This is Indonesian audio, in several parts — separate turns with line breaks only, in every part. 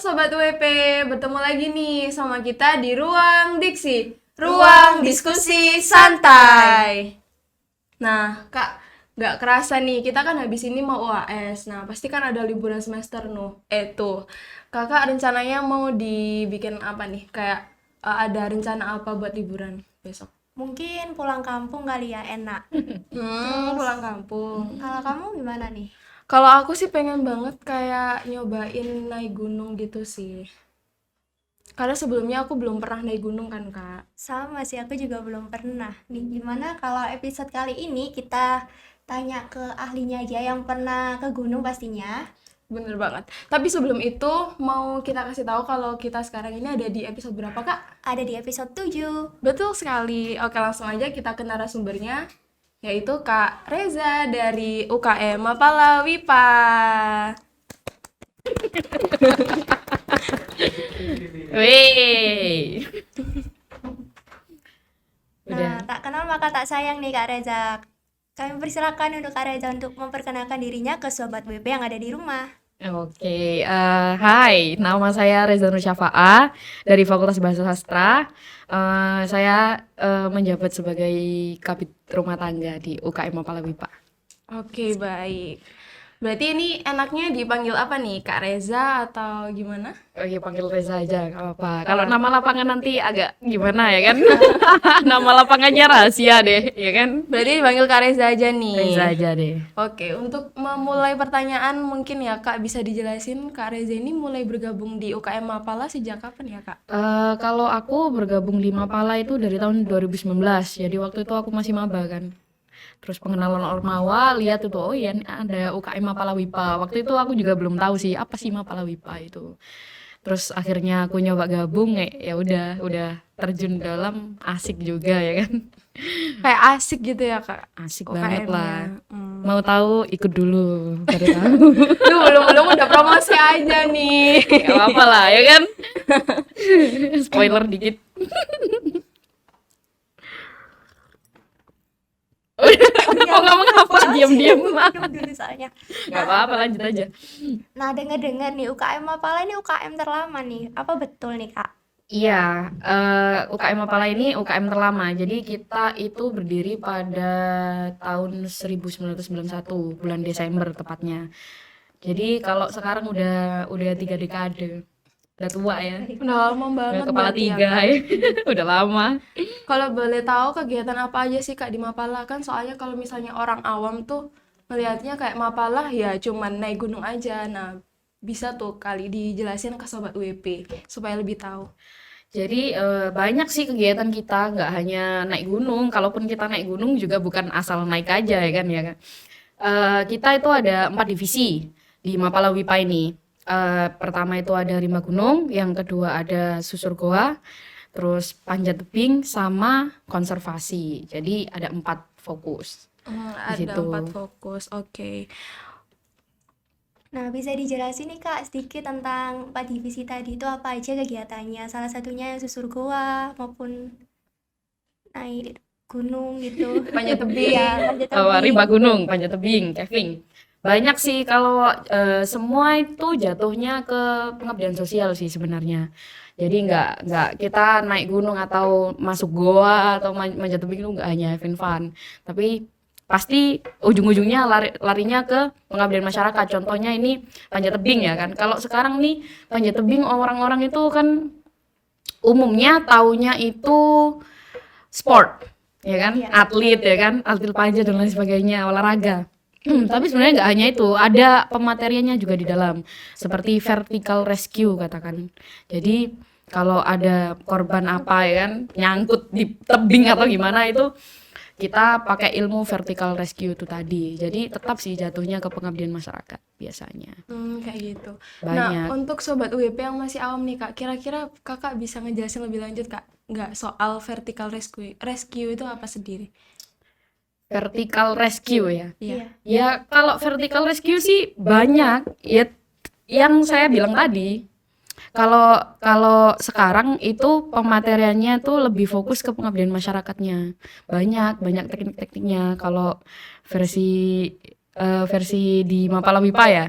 Sobat WP, bertemu lagi nih sama kita di Ruang Diksi, Ruang Diskusi Santai. Nah, Kak, nggak kerasa nih, kita kan habis ini mau UAS. Nah, pasti kan ada liburan semester tuh. Kakak rencananya mau dibikin apa nih? Kayak ada rencana apa buat liburan besok?
Mungkin pulang kampung kali ya, enak.
Pulang kampung.
Kalau kamu gimana nih?
Kalau aku sih pengen banget kayak nyobain naik gunung gitu sih. Karena sebelumnya aku belum pernah naik gunung kan, Kak.
Sama sih, aku juga belum pernah. Nih, gimana kalau episode kali ini kita tanya ke ahlinya aja yang pernah ke gunung pastinya.
Bener banget. Tapi sebelum itu mau kita kasih tahu kalau kita sekarang ini ada di episode berapa, Kak?
Ada di episode 7.
Betul sekali. Oke, langsung aja kita ke narasumbernya, yaitu Kak Reza dari UKM Mapala WIPA.
Wey.
Nah, tak kenal maka tak sayang nih Kak Reza. Kami persilakan untuk Kak Reza untuk memperkenalkan dirinya ke Sobat WP yang ada di rumah.
Oke, hai, nama saya Reza Nur Syafa'a dari Fakultas Bahasa Sastra. Saya menjabat sebagai Kabid Rumah Tangga di UKM Mapala WIPA.
Oke, baik. Berarti ini enaknya dipanggil apa nih, Kak Reza atau gimana?
Oke, panggil Reza aja, nggak apa-apa. Kalau nama lapangan nanti agak gimana ya kan? Nama lapangannya rahasia deh, ya kan?
Berarti dipanggil Kak Reza aja nih.
Reza aja deh.
Oke, untuk memulai pertanyaan mungkin ya Kak bisa dijelasin Kak Reza ini mulai bergabung di UKM Mapala sejak kapan ya Kak?
Kalau aku bergabung di Mapala itu dari tahun 2019, jadi waktu itu aku masih maba kan. Terus pengenalan Ormawa, lihat itu, oh ya ada UKM Mapala WIPA. Waktu itu aku juga belum tahu sih apa sih Mapala WIPA itu. Terus akhirnya aku nyoba gabung, ya udah terjun dalam, asik juga ya kan.
Kayak asik gitu ya Kak?
Asik banget lah.
UKM-nya.
Mau tahu ikut dulu, baru tahu.
Duh, belum udah promosi aja nih.
Gak apa-apa lah ya kan. Spoiler dikit. Mau ngomong apa? Diam-diam.
Minum dulu soalnya.
Gak apa-apa, lanjut aja.
Nah, dengar-dengar nih UKM Mapala ini UKM terlama nih. Apa betul nih Kak?
Iya, UKM Mapala ini UKM terlama. Jadi kita itu berdiri pada tahun 1991, bulan Desember tepatnya. Jadi kalau sekarang udah 3 dekade. Udah tua ya.
Udah lama
Udah
banget
kepala
berarti ya
3
Kak.
ya. Udah lama.
Kalau boleh tahu kegiatan apa aja sih Kak di Mapala? Kan soalnya kalau misalnya orang awam tuh melihatnya kayak Mapala ya cuman naik gunung aja. Nah, bisa tuh kali dijelasin ke Sobat WP supaya lebih tahu.
Jadi banyak sih kegiatan kita, nggak hanya naik gunung. Kalaupun kita naik gunung juga bukan asal naik aja ya kan ya kan. Kita itu ada 4 divisi di Mapala WIPA ini. Pertama itu ada Rimba Gunung, yang kedua ada Susur Goa, terus Panjat Tebing sama konservasi. Jadi ada 4 fokus di
Ada
situ.
4 fokus, oke.
Nah, bisa dijelasin nih Kak sedikit tentang 4 divisi tadi itu apa aja kegiatannya? Salah satunya yang susur goa maupun naik gunung gitu.
Panjat tebing.
Iya, panjat
Rimba
tebing.
Gunung, Panjat Tebing, caving. Banyak sih kalau semua itu jatuhnya ke pengabdian sosial sih sebenarnya. Jadi nggak kita naik gunung atau masuk goa atau manjat tebing itu nggak hanya having fun, tapi pasti ujung-ujungnya larinya ke pengabdian masyarakat. Contohnya ini panjat tebing ya kan. Kalau sekarang nih panjat tebing orang-orang itu kan umumnya taunya itu sport ya kan,
Iya.
atlet ya kan, atlet panjat dan lain sebagainya, olahraga. Tapi sebenarnya nggak hanya itu, ada pemateriannya juga di dalam, seperti vertical rescue katakan. Jadi kalau ada korban apa ya kan, nyangkut di tebing atau gimana itu, kita pakai ilmu vertical rescue itu tadi. Jadi tetap sih jatuhnya ke pengabdian masyarakat biasanya.
Kayak gitu.
Banyak.
Nah, untuk Sobat WP yang masih awam nih Kak, kira-kira Kakak bisa ngejelasin lebih lanjut Kak? Nggak soal vertical rescue. Rescue itu apa sendiri?
Vertical rescue ya.
Iya.
Ya kalau vertical rescue sih banyak ya, yang saya bilang tadi. Kalau sekarang itu pemateriannya tuh lebih fokus ke pengabdian masyarakatnya. Banyak teknik-tekniknya. Kalau versi di Mapala WIPA ya.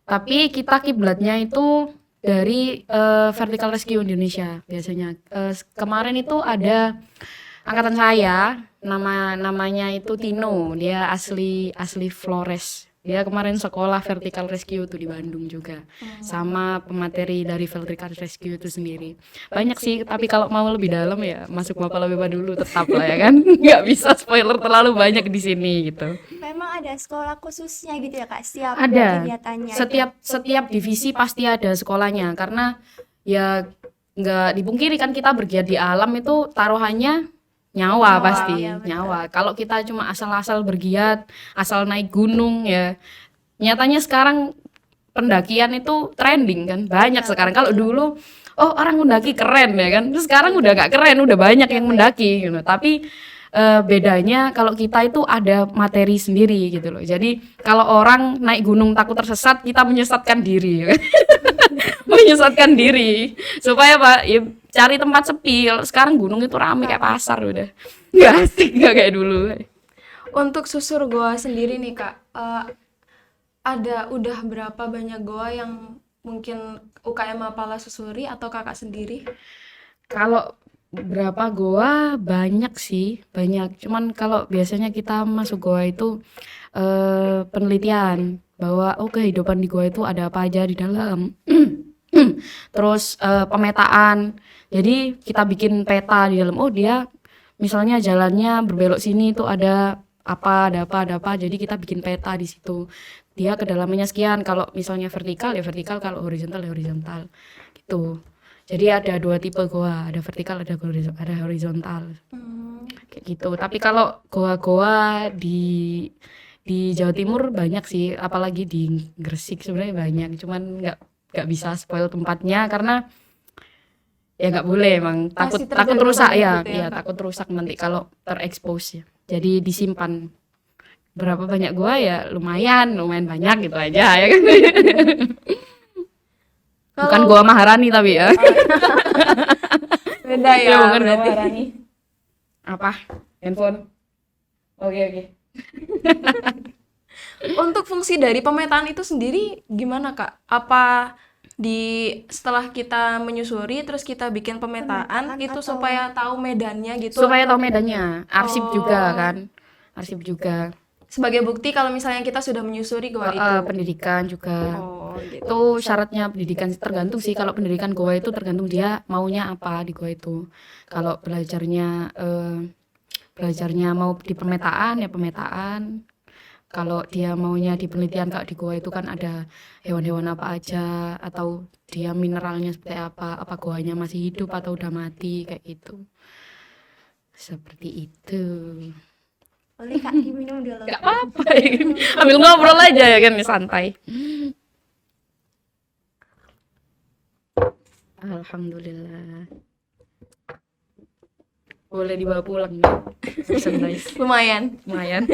Tapi kita kiblatnya itu dari Vertical Rescue Indonesia biasanya. Kemarin itu ada angkatan saya, namanya itu Tino, dia asli Flores. Dia kemarin sekolah Vertical Rescue tuh di Bandung juga, sama pemateri dari Vertical Rescue itu sendiri. Banyak sih, tapi kalau mau lebih dalam ya masuk Mapala Beba dulu tetap lah ya kan. Nggak bisa spoiler terlalu banyak di sini gitu.
Memang ada sekolah khususnya gitu ya Kak, setiap
Ada.
kegiatannya.
Setiap divisi pasti ada sekolahnya, karena ya nggak dipungkiri kan kita bergiat di alam itu taruhannya nyawa pasti,
iya, betul.
nyawa. Kalau kita cuma asal-asal bergiat, asal naik gunung ya, nyatanya sekarang pendakian itu trending kan, banyak sekarang. Kalau dulu orang mendaki keren ya kan, terus sekarang udah nggak keren, udah banyak yang mendaki gitu. Tapi bedanya kalau kita itu ada materi sendiri gitu loh. Jadi kalau orang naik gunung takut tersesat, kita menyesatkan diri. Menyesatkan diri supaya Pak ya, cari tempat sepi. Kalau sekarang gunung itu rame kayak pasar udah. Nggak asik, nggak kayak dulu.
Untuk susur goa sendiri nih Kak, udah berapa banyak goa yang mungkin UKM Mapala susuri atau Kakak sendiri?
Kalau berapa goa banyak sih, banyak. Cuman kalau biasanya kita masuk goa itu penelitian bahwa kehidupan di goa itu ada apa aja di dalam. Terus pemetaan. Jadi kita bikin peta di dalam. Dia misalnya jalannya berbelok sini itu ada apa. Jadi kita bikin peta di situ. Dia kedalamannya sekian. Kalau misalnya vertikal ya vertikal, kalau horizontal ya horizontal. Gitu. Jadi ada 2 tipe goa, ada vertikal, ada horizontal. Kayak gitu. Tapi kalau goa-goa di Jawa Timur banyak sih, apalagi di Gresik sebenarnya banyak. Cuman nggak bisa spoil tempatnya karena ya nggak boleh, emang takut
terjaga
rusak
banget
ya,
gitu ya, Kak?
takut rusak nanti kalau terekspos ya. Jadi disimpan. Berapa banyak gua ya lumayan banyak gitu aja ya kan. Bukan gua Maharani tapi ya.
Beda ya,
Ya, bukan gua
berarti.
Maharani. Apa? Handphone. Oke.
Untuk fungsi dari pemetaan itu sendiri gimana Kak? Apa setelah kita menyusuri terus kita bikin pemetaan itu
atau-
supaya tahu medannya gitu?
Supaya tahu medannya. Arsip
Oh.
juga kan. Arsip juga.
Sebagai bukti kalau misalnya kita sudah menyusuri goa itu.
Pendidikan juga.
Oh, gitu.
Itu syaratnya pendidikan tergantung sih. Kalau pendidikan goa itu tergantung dia maunya apa di goa itu. Kalau belajarnya mau di pemetaan ya pemetaan. Kalau dia maunya di penelitian, kalau di goa itu kan ada hewan-hewan apa aja, atau dia mineralnya seperti apa goanya masih hidup atau udah mati kayak gitu. Seperti itu.
Boleh Kak diminum dulu.
Gak apa-apa ya. Ambil ngobrol aja ya kan, santai. Alhamdulillah. Boleh dibawa pulang nih. Merchandise.
Lumayan.
Lumayan.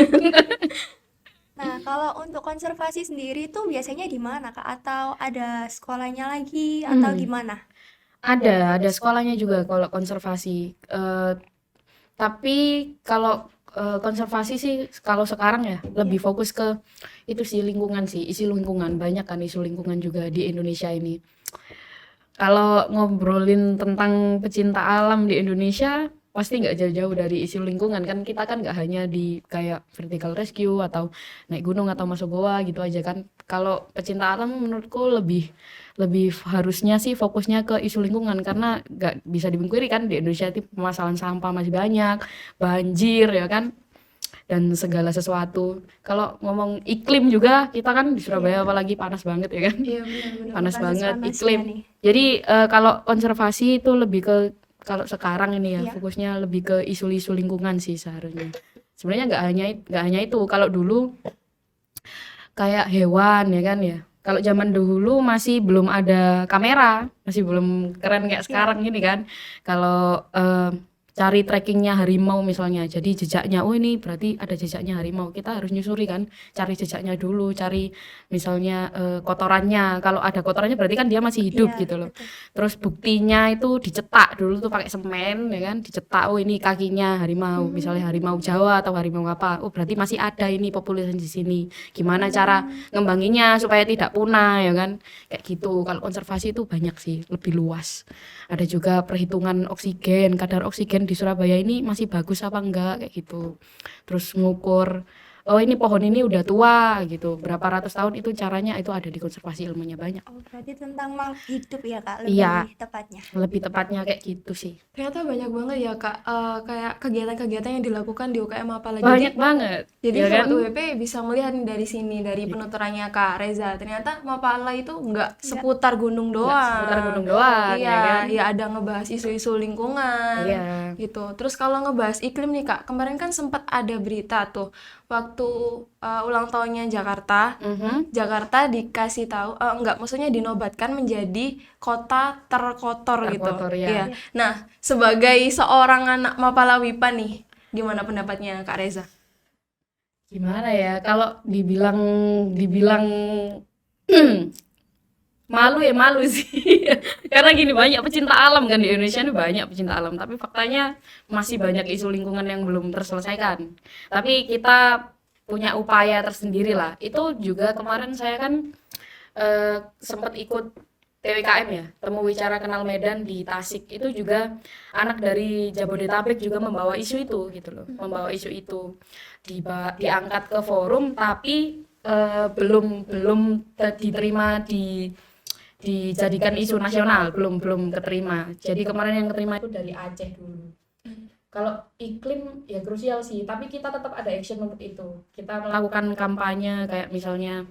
Nah, kalau untuk konservasi sendiri tuh biasanya di mana Kak? Atau ada sekolahnya lagi atau gimana?
Ada sekolahnya juga kalau konservasi. Tapi kalau konservasi sih kalau sekarang ya lebih fokus ke itu sih lingkungan sih, isu lingkungan. Banyak kan isu lingkungan juga di Indonesia ini. Kalau ngobrolin tentang pecinta alam di Indonesia pasti nggak jauh-jauh dari isu lingkungan kan. Kita kan nggak hanya di kayak vertical rescue atau naik gunung atau masuk goa gitu aja kan. Kalau pecinta alam menurutku lebih harusnya sih fokusnya ke isu lingkungan, karena nggak bisa dipungkiri kan di Indonesia itu permasalahan sampah masih banyak, banjir ya kan, dan segala sesuatu. Kalau ngomong iklim juga kita kan di Surabaya apalagi panas banget ya kan.
Iya, benar-benar.
Panas
Kasus
banget
panasnya
iklim.
nih.
Jadi kalau konservasi itu lebih ke, kalau sekarang ini ya
Iya.
fokusnya lebih ke isu-isu lingkungan sih seharusnya. Sebenarnya nggak hanya itu. Kalau dulu kayak hewan ya kan ya. Kalau zaman dulu masih belum ada kamera, masih belum keren kayak sekarang ini kan. Kalau cari trackingnya harimau misalnya. Jadi jejaknya, oh ini berarti ada jejaknya harimau. Kita harus nyusuri kan, cari jejaknya dulu, cari misalnya kotorannya. Kalau ada kotorannya berarti kan dia masih hidup
Iya,
gitu loh.
betul.
Terus buktinya itu dicetak dulu tuh pakai semen ya kan, dicetak, oh ini kakinya harimau, misalnya harimau Jawa atau harimau apa. Oh berarti masih ada ini populasi di sini. Gimana cara ngembanginnya supaya tidak punah ya kan. Kayak gitu. Kalau konservasi itu banyak sih, lebih luas. Ada juga perhitungan oksigen, kadar oksigen di Surabaya ini masih bagus apa enggak kayak gitu. Terus ngukur, oh ini pohon ini udah tua gitu, berapa ratus tahun, itu caranya itu ada di konservasi, ilmunya banyak.
Oh, berarti tentang makhluk hidup ya Kak,
Iya.
lebih tepatnya.
Lebih tepatnya kayak gitu sih.
Ternyata banyak banget ya Kak, kayak kegiatan-kegiatan yang dilakukan di UKM Mapala.
Banyak banget.
Jadi
ya kan?
Sobat UWP bisa melihat nih dari sini, dari penuturannya Kak Reza. Ternyata Mapala itu nggak seputar gunung doang.
Nggak seputar gunung doang,
Iya,
ya kan?
ya ada ngebahas isu-isu lingkungan.
Iya.
Gitu. Terus kalau ngebahas iklim nih Kak, kemarin kan sempat ada berita tuh waktu ulang tahunnya Jakarta. Jakarta dikasih tahu, enggak, maksudnya dinobatkan menjadi kota terkotor gitu.
Terkotor, ya.
Iya. Nah, sebagai seorang anak Mapala WIPA nih, gimana pendapatnya Kak Reza?
Gimana ya, kalau dibilang malu ya malu sih. Karena gini, banyak pecinta alam kan di Indonesia ini, banyak pecinta alam, tapi faktanya masih banyak isu lingkungan yang belum terselesaikan. Tapi kita punya upaya tersendiri lah. Itu juga kemarin saya kan sempat ikut TWKM ya, Temu Wicara Kenal Medan di Tasik. Itu juga anak dari Jabodetabek juga membawa isu itu gitu loh. Membawa isu itu diangkat ke forum, tapi belum diterima dijadikan isu nasional, belum keterima. Jadi kemarin yang keterima itu dari Aceh dulu. Kalau iklim ya krusial sih, tapi kita tetap ada action untuk itu. Kita melakukan kampanye kayak misalnya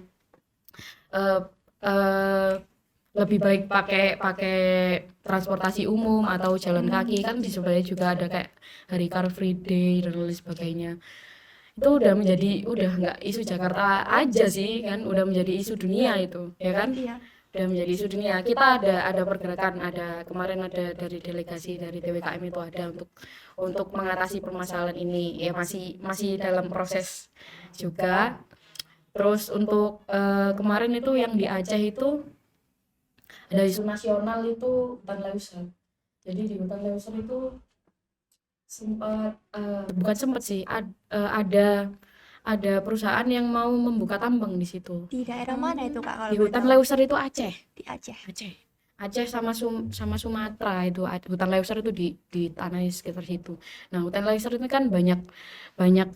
lebih baik pakai transportasi umum atau jalan kaki. Kan di Surabaya juga ada kayak Hari Car Free Day dan lain sebagainya. Itu udah nggak isu Jakarta aja sih kan, udah menjadi isu dunia itu, ya kan?
Iya.
Udah menjadi isu dunia. Kita ada pergerakan, kemarin ada dari delegasi dari TWKM itu ada untuk mengatasi permasalahan ini. Ya masih dalam proses juga. Terus untuk kemarin itu yang di Aceh itu ada isu nasional itu hutan Leuser. Jadi di hutan Leuser itu ada perusahaan yang mau membuka tambang di situ.
Di daerah mana itu Kak kalau
Di
boleh
hutan
tahu?
Leuser itu Aceh.
Di Aceh.
Aceh sama Sumatera itu hutan Leuser itu di tanah sekitar situ. Nah, hutan Leuser itu kan banyak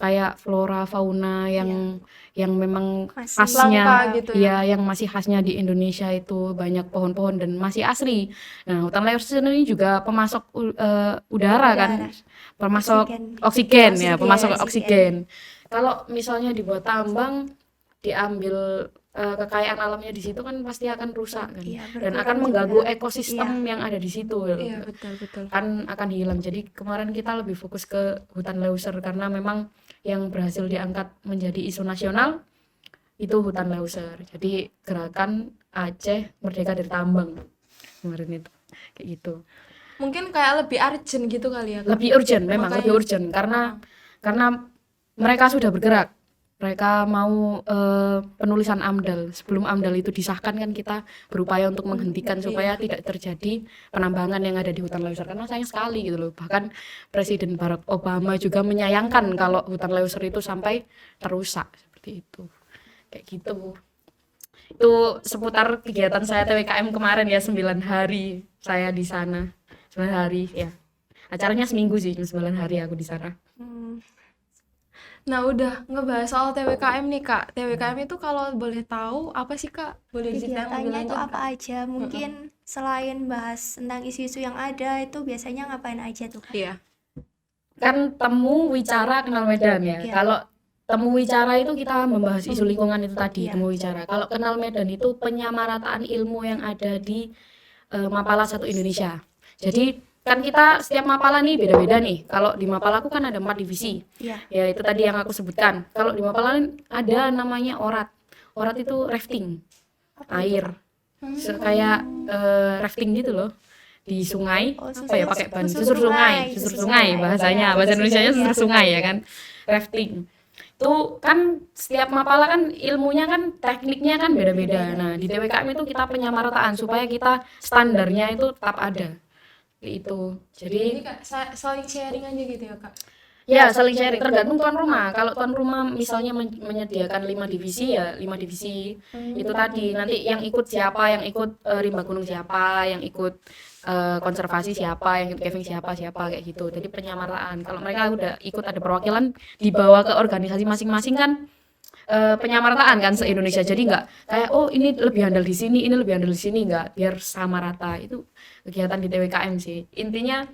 kayak flora fauna yang memang
Masih
khasnya
langka gitu ya.
ya, yang masih khasnya di Indonesia, itu banyak pohon-pohon dan masih asli. Nah, hutan Leuser ini juga pemasok udara kan, pemasok oksigen ya, pemasok oksigen. Kalau misalnya dibuat tambang, diambil kekayaan alamnya di situ kan pasti akan rusak kan,
Iya,
dan
berkurang
akan mengganggu
juga.
ekosistem yang ada di situ.
Iya, betul.
Kan akan hilang. Jadi kemarin kita lebih fokus ke hutan Leuser karena memang yang berhasil diangkat menjadi isu nasional itu hutan Leuser. Jadi gerakan Aceh Merdeka dari Tambang kemarin itu kayak gitu.
Mungkin kayak lebih urgent gitu kali ya Kak?
Lebih urgent, memang
Makanya-
lebih urgent karena mereka sudah bergerak. Mereka mau penulisan AMDAL. Sebelum AMDAL itu disahkan kan kita berupaya untuk menghentikan supaya tidak terjadi penambangan yang ada di hutan Leuser, karena sayang sekali gitu loh. Bahkan Presiden Barack Obama juga menyayangkan kalau hutan Leuser itu sampai terusak seperti itu. Kayak gitu. Itu seputar kegiatan saya TWKM kemarin ya, 9 hari saya di sana. 9 hari ya. Acaranya seminggu sih, 9 hari aku di sana.
Nah, udah ngebahas soal TWKM nih Kak. TWKM itu kalau boleh tahu apa sih Kak? Boleh diceritain lebih
Kegiatannya itu
lanjut
apa
nggak?
aja? Mungkin selain bahas tentang isu-isu yang ada, itu biasanya ngapain aja tuh Kak?
Iya.
Kan Temu Wicara Kenal Medan ya.
Iya.
Kalau Temu Wicara itu kita membahas isu lingkungan itu tadi,
Iya.
Temu Wicara. Kalau Kenal Medan itu penyamarataan ilmu yang ada di Mapala 1 Indonesia. Jadi kan kita setiap Mapala nih beda-beda nih. Kalau di Mapala aku kan ada 4 divisi.
Iya.
Ya itu tadi yang aku sebutkan. Kalau di Mapala ada namanya orat. Orat itu rafting air. Kayak rafting gitu loh. di sungai,
Oh,
apa ya pakai ban
susur
susur sungai,
sungai,
susur
susur
sungai
sungai.
bahasanya,
Ya,
bahasa
susur
Indonesianya
sungai,
susur
ya.
sungai ya kan, rafting. Itu kan setiap mapala kan ilmunya kan tekniknya kan beda-beda. Nah, di TWKM itu kita penyamarataan supaya kita standarnya itu tetap ada. Itu.
Jadi
Jadi
Kak, saling sharing aja gitu ya Kak.
ya saling sharing tergantung tuan rumah. Kalau tuan rumah misalnya menyediakan 5 divisi ya 5 divisi. Itu tadi nanti yang ikut siapa, yang ikut rimba gunung siapa, yang ikut konservasi siapa, yang ikut caving siapa kayak gitu. Jadi penyamaran. Kalau mereka udah ikut ada perwakilan dibawa ke organisasi masing-masing kan penyamarataan kan se-Indonesia. Jadi nggak kayak oh ini lebih handal di sini, ini lebih handal di sini, nggak, biar sama rata. Itu kegiatan di TWKM sih. Intinya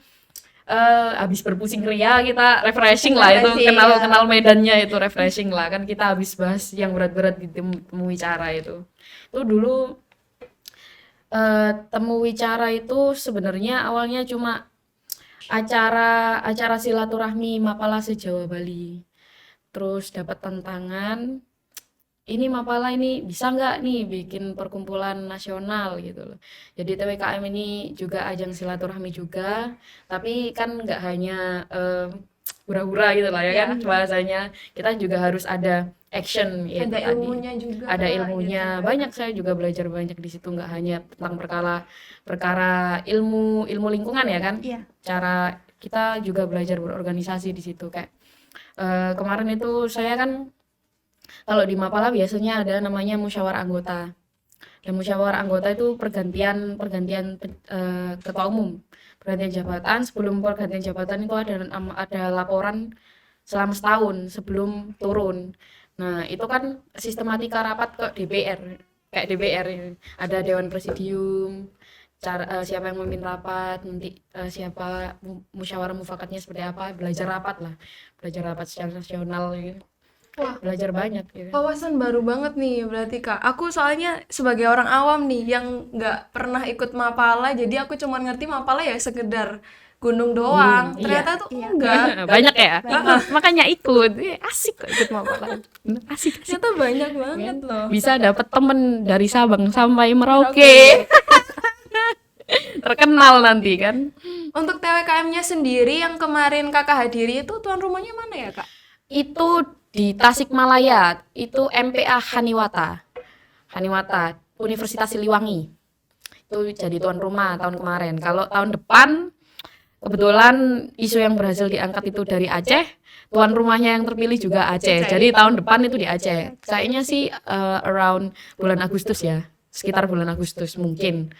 habis berpusing ria kita refreshing lah, itu
Refreshing,
kenal
ya.
kenal medannya, itu refreshing lah kan, kita habis bahas yang berat-berat di temu wicara itu dulu. Temu wicara itu sebenarnya awalnya cuma acara silaturahmi Mapala se-Jawa Bali, terus dapat tantangan ini Mapala ini bisa nggak nih bikin perkumpulan nasional gitu loh. Jadi TWKM ini juga ajang silaturahmi juga, tapi kan nggak hanya hura-hura gitu lah ya kan bahasanya. Kita juga harus ada action gitu
Ada
tadi.
ilmunya juga.
Ada
Kak,
ilmunya
gitu.
banyak, saya juga belajar banyak di situ, nggak hanya tentang perkara ilmu lingkungan ya kan.
Iya.
Cara kita juga belajar berorganisasi di situ kayak kemarin itu saya kan kalau di Mapala biasanya ada namanya musyawarah anggota. Dan musyawarah anggota itu pergantian ketua umum, pergantian jabatan. Sebelum pergantian jabatan itu ada laporan selama setahun sebelum turun. Nah, itu kan sistematika rapat ke DPR. Kayak DPR ini. Ada dewan presidium, siapa yang memimpin rapat, nanti siapa musyawarah mufakatnya seperti apa, belajar rapat secara nasional gitu.
Wah,
Belajar banyak gitu.
wawasan baru banget nih berarti Kak. Aku soalnya sebagai orang awam nih yang nggak pernah ikut Mapala, jadi aku cuma ngerti Mapala ya sekedar gunung doang.
Gunung,
Ternyata tuh
iya.
enggak.
Banyak ya. Makanya ikut. Asik kok ikut Mapala. Asik.
Ternyata banyak banget loh.
Bisa dapat temen dari Sabang sampai Merauke. Terkenal nanti kan.
Untuk TWKM-nya sendiri yang kemarin Kakak hadiri itu tuan rumahnya mana ya Kak?
Itu di Tasikmalaya, itu MPA Haniwata, Universitas Siliwangi. Itu jadi tuan rumah tahun kemarin. Kalau tahun depan kebetulan isu yang berhasil diangkat itu dari Aceh, tuan rumahnya yang terpilih juga Aceh. Jadi tahun depan itu di Aceh. Kayaknya sih around bulan Agustus ya, sekitar bulan Agustus mungkin.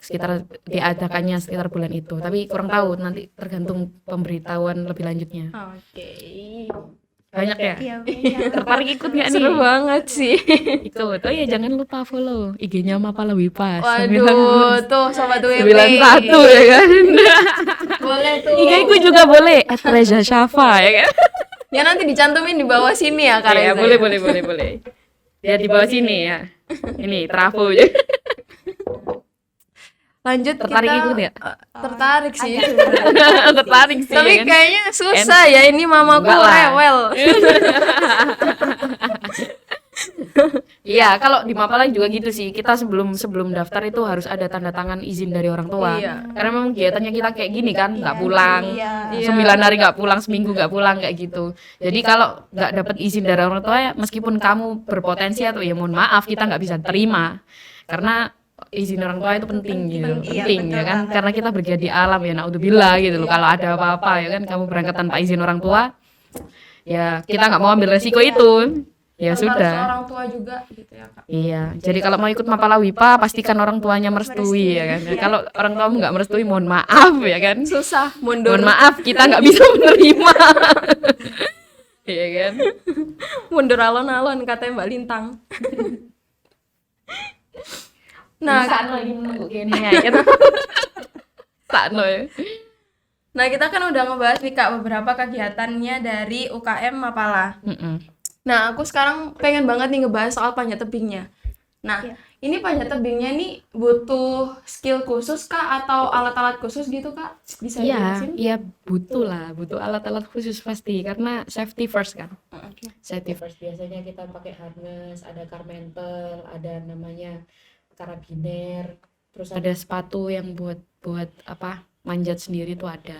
Sekitar diadakannya sekitar bulan itu. Tapi kurang tahu, nanti tergantung pemberitahuan lebih lanjutnya.
Oke.
Banyak ya?
Iya, banyak.
Tertarik ikut nggak nih?
Seru banget sih.
Ikut. Oh ya jangan lupa follow IG-nya Mapala Wipas.
Waduh, tuh sobat WP.
91 ya kan.
Boleh tuh.
IG-ku juga boleh @reza syafa ya kan.
Ya nanti dicantumin di bawah sini ya Kak
Iya,
Reza.
boleh. Ya di bawah sini ya. Ini trafo aja.
Lanjut
Tertarik
kita
ikut ya?
tertarik sih.
Tertarik sih.
Tapi
ya kan?
kayaknya susah ya ini mamaku
Enggak lah.
rewel.
Iya, kalau di Mapala juga gitu sih. Kita sebelum daftar itu harus ada tanda tangan izin dari orang tua.
Iya.
Karena memang kegiatannya kita kayak gini kan, nggak pulang.
Iya.
9 hari nggak pulang, seminggu nggak pulang kayak gitu. Jadi kalau nggak dapat izin dari orang tua ya, meskipun kamu berpotensi atau ya mohon maaf kita nggak bisa terima. Karena izin orang tua itu penting gitu.
Iya,
Penting
betul
ya kan.
banget.
Karena kita berada di alam ya, naudzubillah gitu loh. Kalau ada apa-apa ya kan, kamu berangkat tanpa izin orang tua, ya kita nggak mau ambil resiko itu. Ya
Harus
sudah.
orang tua juga gitu ya Kak.
Iya, jadi kalau mau ikut Mapala WIPA pastikan orang tuanya merestui ya kan. Kalau orang tuamu nggak merestui, mohon maaf ya kan.
Susah mundur.
Mohon maaf, kita nggak bisa menerima. Iya kan.
Mundur alon-alon katanya Mbak Lintang. Nah,
lagi menunggu gini ya kan. Sakno ya.
nah kita kan udah ngebahas nih Kak beberapa kegiatannya dari UKM Mapala.
Mm-mm.
Nah, aku sekarang pengen banget nih ngebahas soal panjat tebingnya. Nah,
Iya.
ini panjat tebingnya nih butuh skill khusus Kak atau alat-alat khusus gitu Kak? Bisa
Iya,
dijelasin?
iya butuh alat-alat khusus pasti karena safety first kan.
Oke.
Safety first biasanya kita pakai harness, ada karmentel, ada namanya karabiner, terus ada sepatu yang buat buat apa manjat sendiri tuh ada.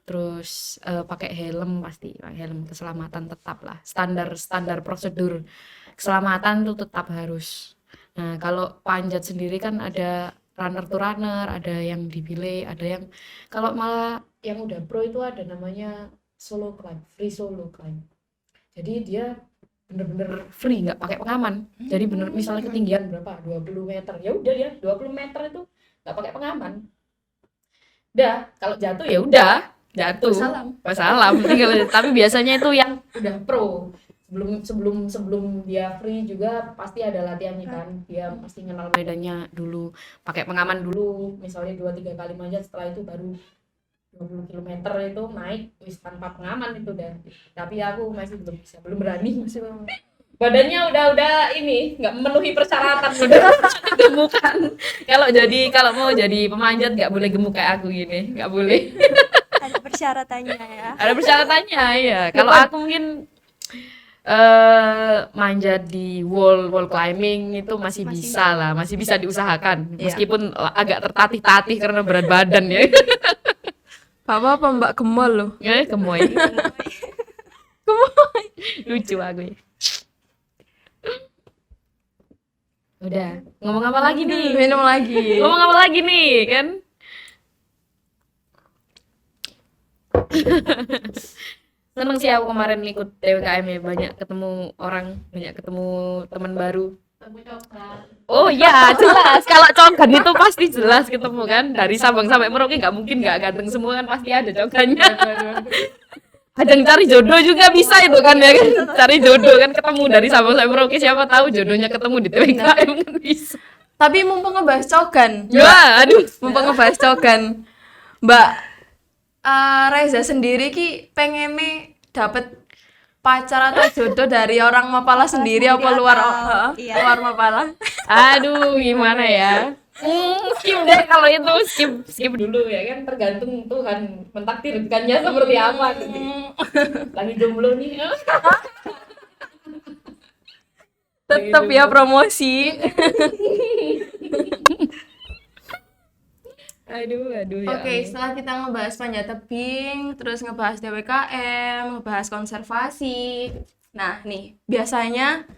Terus pakai helm, pasti pakai helm, keselamatan tetap lah, standar prosedur keselamatan tuh tetap harus. Nah kalau panjat sendiri kan ada runner to runner, ada yang di delay, ada yang kalau malah yang udah pro itu ada namanya solo climb, free solo climb. Jadi dia bener-bener free, nggak pakai pengaman. Jadi bener misalnya ketinggian berapa 20 meter, ya udah dia 20 meter itu nggak pakai pengaman. Udah kalau jatuh ya udah jatuh, wassalam tinggal. Tapi biasanya itu yang udah pro, sebelum dia free juga pasti ada latihannya kan, dia pasti kenal medannya dulu, pakai pengaman dulu, misalnya 2-3 kali manjat, setelah itu baru 20 km itu naik wis tanpa pengaman itu dah. Tapi aku masih belum bisa, belum berani, masih badannya udah ini nggak memenuhi persyaratan, udah gemukan. Kalau mau jadi pemanjat nggak boleh gemuk kayak aku gini, nggak boleh.
Ada persyaratannya ya.
Ada persyaratannya ya. Kalau aku mungkin manjat di wall climbing itu masih bisa lah, masih bisa diusahakan, meskipun agak tertatih-tatih karena berat badan ya.
Apa Mbak Gemol loh.
Gemoy. Lucu aku ya. Udah, ngomong apa lagi nih?
Minum lagi.
Ngomong apa lagi nih, kan? Seneng sih aku kemarin ikut TWKM ya, banyak ketemu orang, banyak ketemu teman baru. Oh iya, jelas. Kalau cogan itu pasti jelas ketemu kan. Dari Sabang sampai Merauke nggak mungkin nggak ganteng semua kan, pasti ada cogannya. Kadang cari jodoh juga bisa itu kan ya kan. Cari jodoh kan, ketemu dari Sabang sampai Merauke, siapa tahu jodohnya ketemu di TWKM kan bisa.
Tapi mumpung ngebahas cogan.
Ya, aduh.
Mumpung ngebahas cogan. Mbak Reza sendiri ki pengennya dapet pacar atau jodoh dari orang Mapala sendiri apa luar luar Mapala?
Aduh, gimana ya? Skip deh kalau itu, skip dulu ya kan, tergantung Tuhan mentakdirkannya seperti apa nanti. Lagi jomblo nih.
Tetap ya promosi.
Aduh ya.
Oke, setelah kita ngebahas panjat tebing, terus ngebahas TWKM, ngebahas konservasi. Nah, nih, biasanya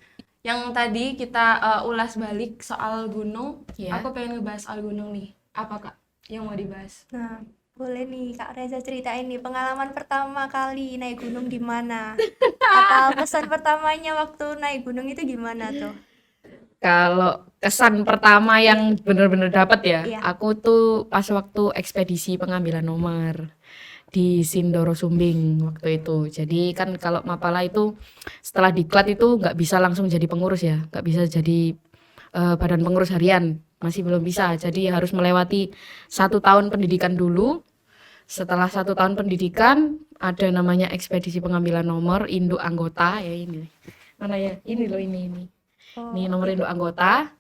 yang tadi kita ulas balik soal gunung,
Iya.
aku pengen ngebahas soal gunung nih. Apa Kak yang mau dibahas?
Nah, boleh nih Kak Reza ceritain nih pengalaman pertama kali naik gunung di mana? Atau pesan pertamanya waktu naik gunung itu gimana tuh?
Kalau kesan pertama yang bener-bener dapat ya,
Iya.
aku tuh pas waktu ekspedisi pengambilan nomor di Sindoro Sumbing waktu itu. Jadi kan kalau Mapala itu setelah diklat itu nggak bisa langsung jadi pengurus ya, nggak bisa jadi badan pengurus harian, masih belum bisa. Jadi harus melewati 1 tahun pendidikan dulu. Setelah 1 tahun pendidikan ada namanya ekspedisi pengambilan nomor induk anggota ya ini. Mana ya? Ini loh ini. Ini nomor induk anggota.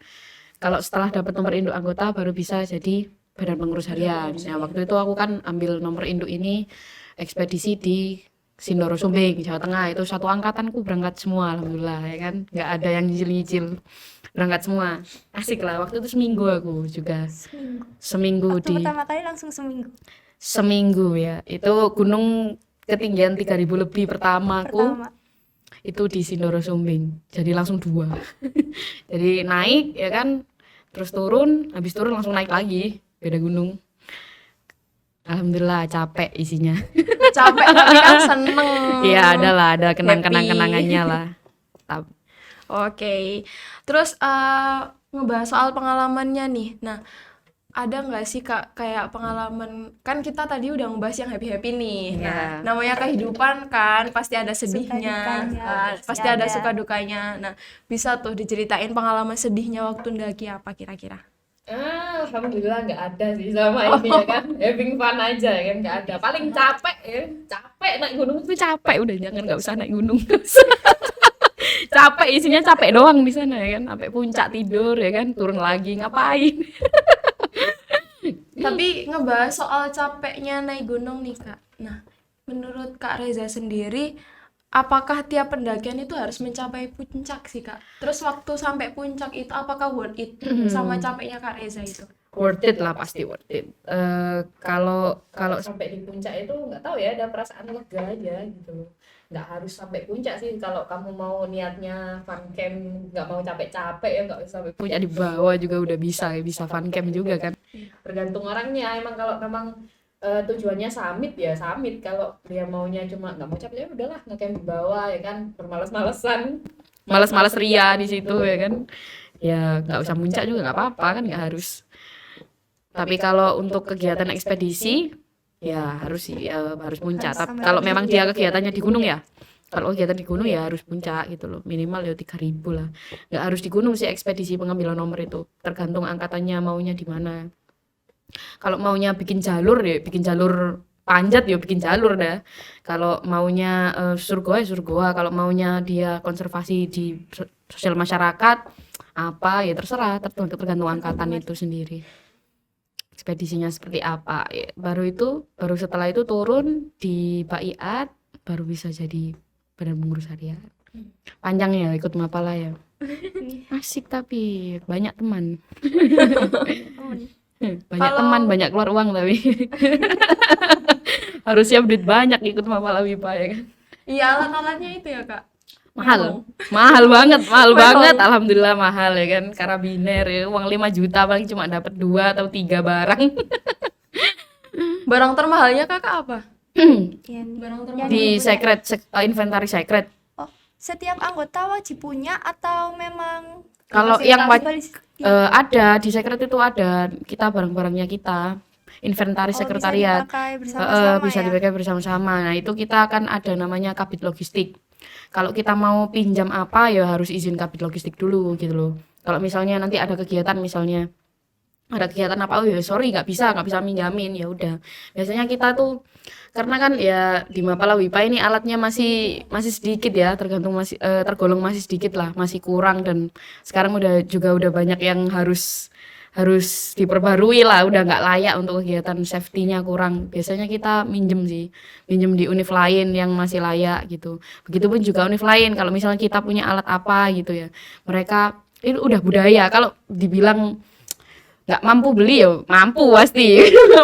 Kalau setelah dapat nomor induk anggota baru bisa jadi badan pengurus harian. Nah, waktu itu aku kan ambil nomor induk ini ekspedisi di Sindoro Sumbing, Jawa Tengah. Itu satu angkatanku berangkat semua, alhamdulillah ya kan. Nggak ada yang nyicil-nyicil. Berangkat semua. Asik lah. Waktu itu seminggu aku juga. Seminggu
Waktu
di
pertama kali langsung
seminggu ya. Itu gunung ketinggian 3000 lebih pertamaku. Itu di Sindoro Sumbing, jadi langsung 2. Jadi naik ya kan, terus turun, habis turun langsung naik lagi, beda gunung. Alhamdulillah capek isinya.
Capek tapi kan seneng.
Iya, ada kenangannya lah.
Oke. Terus ngebahas soal pengalamannya nih. Nah, ada nggak sih Kak kayak pengalaman, kan kita tadi udah ngebahas yang happy-happy nih. Nah, namanya kehidupan kan pasti ada sedihnya, pasti ada suka dukanya. Nah, bisa tuh diceritain pengalaman sedihnya waktu ndaki apa kira-kira?
Alhamdulillah nggak ada sih sama ini ya kan, having fun aja ya kan, nggak ada. Paling capek ya, capek naik gunung itu capek, udah jangan nggak usah naik gunung. Capek isinya capek doang di sana ya kan, sampai puncak tidur ya kan, turun lagi ngapain.
Tapi ngebahas soal capeknya naik gunung nih Kak. Nah, menurut Kak Reza sendiri, apakah tiap pendakian itu harus mencapai puncak sih Kak? Terus waktu sampai puncak itu apakah worth it sama capeknya Kak Reza itu?
worth it lah, pasti worth it. Kalau kalau sampai di puncak itu nggak tahu ya, ada perasaan lega aja gitu. Nggak harus sampai puncak sih, kalau kamu mau niatnya fun camp, nggak mau capek-capek ya nggak usah sampai puncak, di bawah juga udah bisa fun camp juga kan. Tergantung orangnya, emang kalau memang tujuannya summit ya summit, kalau dia maunya cuma nggak mau capek ya udahlah ngecamp di bawah ya kan, bermalas-malesan, malas-malas ria di situ ya kan, ya nggak usah puncak juga nggak apa-apa kan, nggak harus. Tapi kalau untuk kegiatan ekspedisi ya harus sih, harus puncak.
Harus sampai
Kalau
puncak.
memang dia kegiatannya di gunung ya, kalau kegiatan di gunung ya harus puncak gitu loh, minimal ya 3.000 lah. Nggak harus di gunung sih ekspedisi pengambilan nomor itu, tergantung angkatannya maunya di mana. Kalau maunya bikin jalur ya bikin jalur panjat ya bikin jalur dah. Kalau maunya surgoa ya surgoa. Kalau maunya dia konservasi di sosial masyarakat apa ya terserah, tergantung angkatan itu sendiri. Ekspedisinya seperti apa. Ya, baru setelah itu turun di Baiat baru bisa jadi badan pengurus harian. Panjang ya ikut Mapala ya. Asik tapi banyak teman. Banyak
Kalau-
teman, banyak keluar uang tapi harus siap duit banyak ikut Mapala WIPA ya kan.
Iya, alat-alatnya itu ya Kak.
Mahal banget, alhamdulillah mahal ya kan, karabiner ya uang 5 juta paling cuma dapat 2 atau 3 barang.
Barang termahalnya Kakak apa?
Yang
Barang
Yang
termahal.
Di
punya.
secret inventaris secret.
Oh, setiap anggota wajib punya atau memang
Kalau
Fasilitas.
yang
Iya.
ada di secret itu ada kita barang-barangnya kita, inventaris sekretariat.
Bisa dipakai bersama-sama
Bisa
ya?
dipakai bersama-sama. Nah, itu kita akan ada namanya kabit logistik. Kalau kita mau pinjam apa ya harus izin kabit logistik dulu gitu loh. Kalau misalnya nanti ada kegiatan apa, oh ya sorry nggak bisa minjamin, ya udah. Biasanya kita tuh karena kan ya di Mapala WIPA ini alatnya masih sedikit ya, tergolong masih sedikit lah, masih kurang, dan sekarang udah banyak yang harus diperbarui lah, udah nggak layak untuk kegiatan, safety-nya kurang. Biasanya kita minjem di univ lain yang masih layak gitu. Begitupun juga univ lain, kalau misalnya kita punya alat apa gitu ya, mereka itu udah budaya. Kalau dibilang nggak mampu beli ya mampu pasti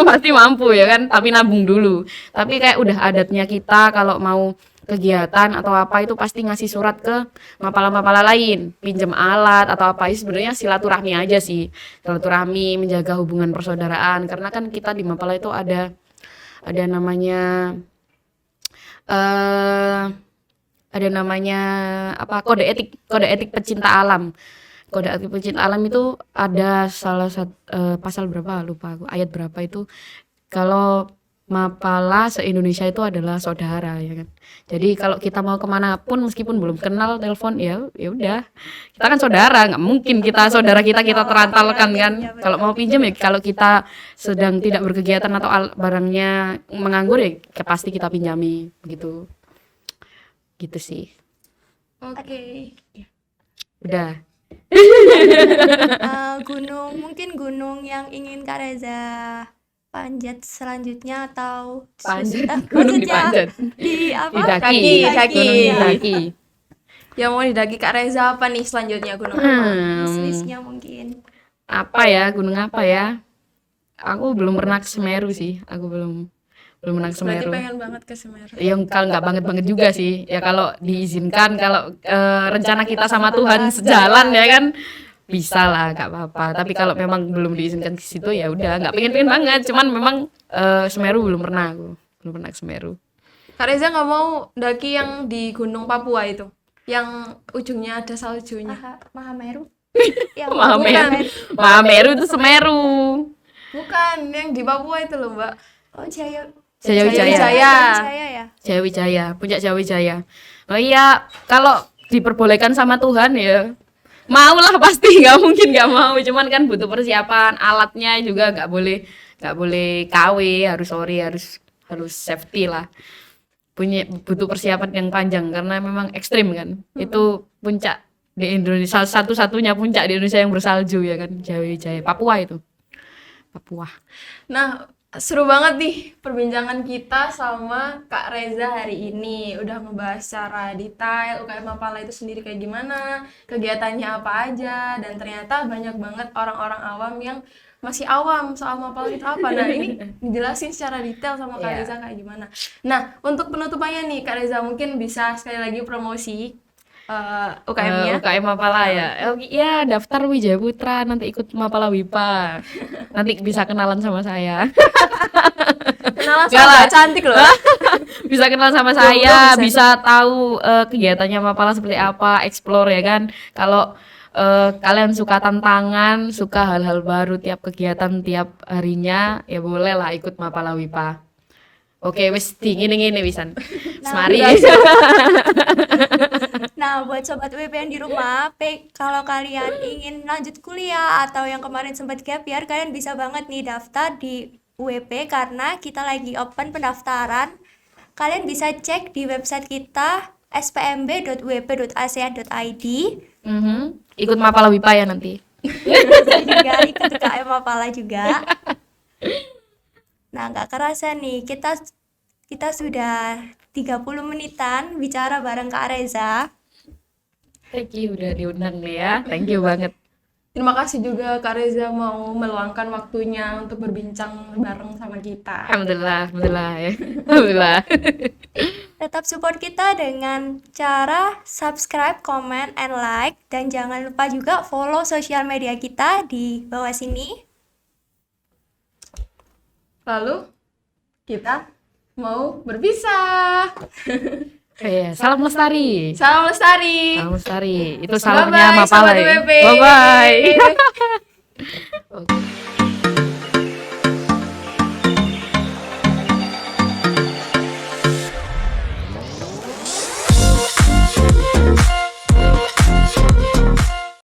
pasti mampu ya kan, tapi nabung dulu. Tapi kayak udah adatnya kita kalau mau kegiatan atau apa itu pasti ngasih surat ke mapala-mapala lain, pinjam alat atau apa. Itu sebenarnya silaturahmi aja sih, silaturahmi, menjaga hubungan persaudaraan, karena kan kita di Mapala itu ada namanya apa, kode etik pecinta alam. Kode etik pecinta alam itu ada salah satu pasal berapa lupa aku, ayat berapa itu, kalau Mapala se-Indonesia itu adalah saudara ya kan. Jadi kalau kita mau kemana pun meskipun belum kenal, telepon ya udah, kita kan saudara, nggak mungkin saudara kita terantalkan kan. Kalau mau pinjam ya, kalau kita sedang tidak berkegiatan atau barangnya menganggur ya pasti kita pinjami gitu sih.
Oke.
Udah.
Mungkin gunung yang ingin Kak Reza panjat selanjutnya atau
Gunung
maksudnya
dipanjat,
di apa?
didaki,
Daki.
gunung didaki.
Yang mau didaki Kak Reza apa nih selanjutnya gunung?
List-listnya mungkin.
Apa ya, gunung apa ya? Aku belum pernah ke Semeru sih, aku belum pernah ke
Berarti
Semeru.
pengen banget ke Semeru.
Yang kalau nggak banget juga sih, ya kalau diizinkan, kalau rencana kita sama Tuhan sejalan ya kan, bisa lah, nggak apa-apa. Tapi kalau memang belum diizinkan ke situ ya udah, nggak pengen banget. Cuman memang Semeru belum pernah ke Semeru.
Kak Reza nggak mau daki yang di Gunung Papua itu, yang ujungnya ada saljunya.
Mahameru. Ya,
Mahameru itu Semeru.
Bukan, yang di Papua itu loh Mbak.
Oh, Jaya
Jayawijaya.
ya.
Jayawijaya, puncak Jayawijaya. Oh iya, kalau diperbolehkan sama Tuhan ya mau lah pasti, nggak mungkin nggak mau. Cuman kan butuh persiapan, alatnya juga nggak boleh KW, harus safety lah. Butuh persiapan yang panjang karena memang ekstrim kan. Itu puncak di Indonesia, satu-satunya puncak di Indonesia yang bersalju ya kan, Jayawijaya, Papua itu. Papua.
Nah, seru banget nih perbincangan kita sama Kak Reza hari ini. Udah ngebahas secara detail UKM Mapala itu sendiri kayak gimana, kegiatannya apa aja, dan ternyata banyak banget orang-orang awam yang masih awam soal Mapala itu apa. Nah, ini dijelasin secara detail sama Kak
Iya.
Reza kayak gimana. Nah, untuk penutupannya nih Kak Reza mungkin bisa sekali lagi promosi UKM-nya.
UKM Mapala ya. Ya, daftar Wijaya Putra, nanti ikut Mapala WIPA. Nanti bisa kenalan sama saya.
Kenalan
Enggak
sama
lah.
Mbak cantik loh.
Bisa kenal sama
Jomblo
saya,
bisa.
bisa tahu kegiatannya Mapala seperti apa, explore ya kan. Kalau kalian suka tantangan, suka hal-hal baru tiap kegiatan tiap harinya, ya boleh lah ikut Mapala WIPA. Oke, wis ngene-ngene wisan. Semari.
Nah, buat sobat UWP yang di rumah, kalau kalian ingin lanjut kuliah atau yang kemarin sempat gap year, kalian bisa banget nih daftar di UWP karena kita lagi open pendaftaran. Kalian bisa cek di website kita spmb.uwp.ac.id.
Ikut Mapala WIPA ya nanti.
Bisa juga ikut UKM Mapala juga. Nah, nggak kerasa nih, kita sudah 30 menitan bicara bareng Kak Reza.
Thank you udah diundang nih ya. Thank you banget.
Terima kasih juga Kak Reza mau meluangkan waktunya untuk berbincang bareng sama kita.
Alhamdulillah ya. Alhamdulillah.
Tetap support kita dengan cara subscribe, comment, and like. Dan jangan lupa juga follow sosial media kita di bawah sini.
Lalu kita mau berpisah.
Oke, salam lestari.
Salam lestari.
Salam lestari. Itu salamnya
Bye-bye,
Mapala
Sobat
ya.
UWP.
Bye bye.